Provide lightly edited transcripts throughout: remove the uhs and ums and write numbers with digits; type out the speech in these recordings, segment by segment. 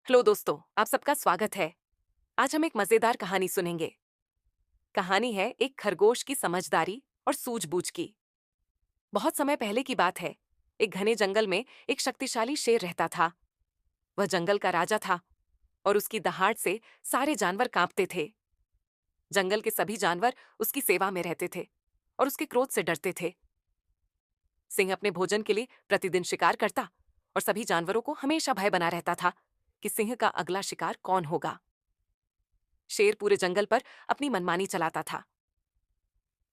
Hello दोस्तों, आप सबका स्वागत है। आज हम एक मजेदार कहानी सुनेंगे। कहानी है एक खरगोश की समझदारी और सूझबूझ की। बहुत समय पहले की बात है। एक घने जंगल में एक शक्तिशाली शेर रहता था। वह जंगल का राजा था और उसकी दहाड़ से सारे जानवर कांपते थे। जंगल के सभी जानवर उसकी सेवा में रहते थे और उसके क्रोध से डरते थे। सिंह अपने भोजन के लिए प्रतिदिन शिकार करता और सभी जानवरों को हमेशा भय बना रहता था कि सिंह का अगला शिकार कौन होगा। शेर पूरे जंगल पर अपनी मनमानी चलाता था।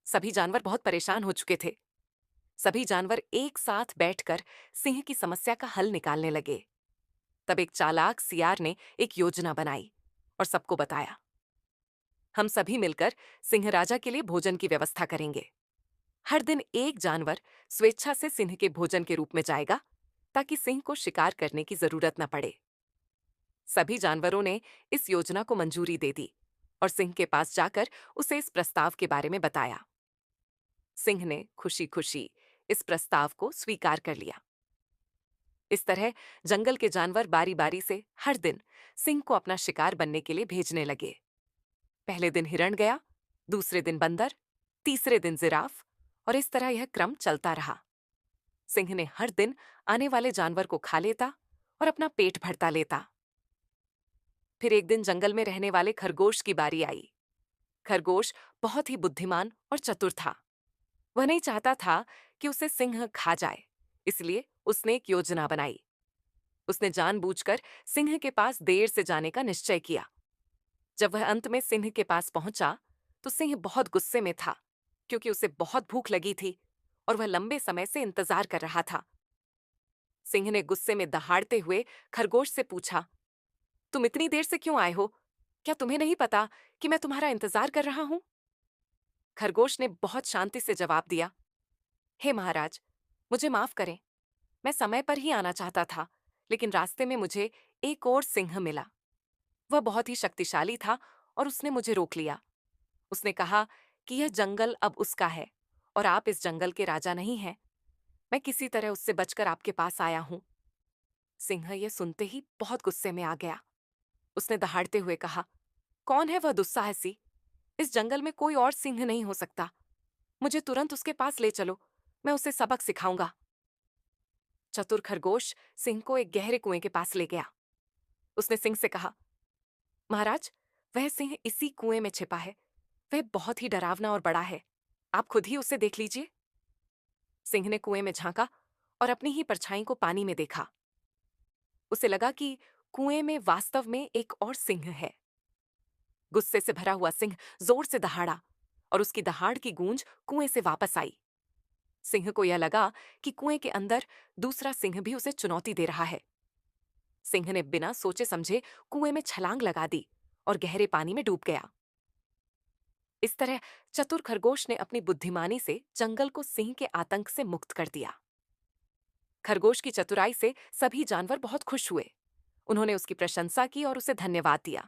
सभी जानवर बहुत परेशान हो चुके थे। सभी जानवर एक साथ बैठकर सिंह की समस्या का हल निकालने लगे। तब एक चालाक सियार ने एक योजना बनाई और सबको बताया। हम सभी मिलकर सिंह राजा के लिए भोजन की व्यवस्था करेंगे। हर दिन एक जानवर स्वेच्छा से सिंह के भोजन के रूप में जाएगा ताकि सिंह को शिकार करने की जरूरत न पड़े। सभी जानवरों ने इस योजना को मंजूरी दे दी और सिंह के पास जाकर उसे इस प्रस्ताव के बारे में बताया। सिंह ने खुशी खुशी इस प्रस्ताव को स्वीकार कर लिया। इस तरह जंगल के जानवर बारी बारी से हर दिन सिंह को अपना शिकार बनने के लिए भेजने लगे। पहले दिन हिरण गया, दूसरे दिन बंदर, तीसरे दिन जिराफ, और इस तरह यह क्रम चलता रहा। सिंह ने हर दिन आने वाले जानवर को खा लेता और अपना पेट भरता लेता। फिर एक दिन जंगल में रहने वाले खरगोश की बारी आई। खरगोश बहुत ही बुद्धिमान और चतुर था। वह नहीं चाहता था कि उसे सिंह खा जाए, इसलिए उसने एक योजना बनाई। उसने जानबूझकर सिंह के पास देर से जाने का निश्चय किया। जब वह अंत में सिंह के पास पहुंचा, तो सिंह बहुत गुस्से में था, क्योंकि उसे बहुत भूख लगी थी और वह लंबे समय से इंतजार कर रहा था। सिंह ने गुस्से में दहाड़ते हुए खरगोश से पूछा, तुम इतनी देर से क्यों आए हो? क्या तुम्हें नहीं पता कि मैं तुम्हारा इंतजार कर रहा हूं? खरगोश ने बहुत शांति से जवाब दिया, हे महाराज, मुझे माफ करें। मैं समय पर ही आना चाहता था, लेकिन रास्ते में मुझे एक और सिंह मिला। वह बहुत ही शक्तिशाली था और उसने मुझे रोक लिया। उसने कहा कि यह जंगल अब उसका है और आप इस जंगल के राजा नहीं हैं। मैं किसी तरह उससे बचकर आपके पास आया हूं। सिंह यह सुनते ही बहुत गुस्से में आ गया। उसने दहाड़ते हुए कहा, कौन है वह दुस्साहसी? इस जंगल में कोई और सिंह नहीं हो सकता। मुझे तुरंत उसके पास ले चलो, मैं उसे सबक सिखाऊंगा। चतुर खरगोश सिंह को एक गहरे कुएं के पास ले गया। उसने सिंह से कहा, महाराज, वह सिंह इसी कुएं में छिपा है। वह बहुत ही डरावना और बड़ा है। आप खुद ही उसे देख लीजिए। सिंह ने कुएं में झांका और अपनी ही परछाई को पानी में देखा। उसे लगा कि कुएं में वास्तव में एक और सिंह है। गुस्से से भरा हुआ सिंह जोर से दहाड़ा और उसकी दहाड़ की गूंज कुएं से वापस आई। सिंह को यह लगा कि कुएं के अंदर दूसरा सिंह भी उसे चुनौती दे रहा है। सिंह ने बिना सोचे समझे कुएं में छलांग लगा दी और गहरे पानी में डूब गया। इस तरह चतुर खरगोश ने अपनी बुद्धिमानी से जंगल को सिंह के आतंक से मुक्त कर दिया। खरगोश की चतुराई से सभी जानवर बहुत खुश हुए। उन्होंने उसकी प्रशंसा की और उसे धन्यवाद दिया।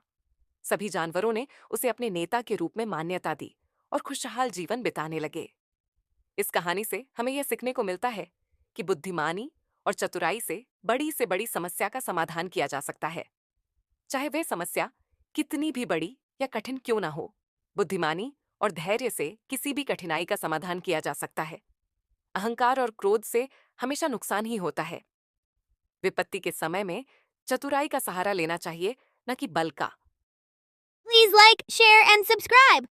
सभी जानवरों ने उसे अपने नेता के रूप में मान्यता दी और खुशहाल जीवन बिताने लगे। इस कहानी से हमें यह सीखने को मिलता है कि बुद्धिमानी और चतुराई से बड़ी समस्या का समाधान किया जा सकता है, चाहे वह समस्या कितनी भी बड़ी या कठिन क्यों ना हो। बुद्धिमानी और धैर्य से किसी भी कठिनाई का समाधान किया जा सकता है। अहंकार और क्रोध से हमेशा नुकसान ही होता है। विपत्ति के समय में चतुराई का सहारा लेना चाहिए, न कि बल का। Please like, share, and subscribe.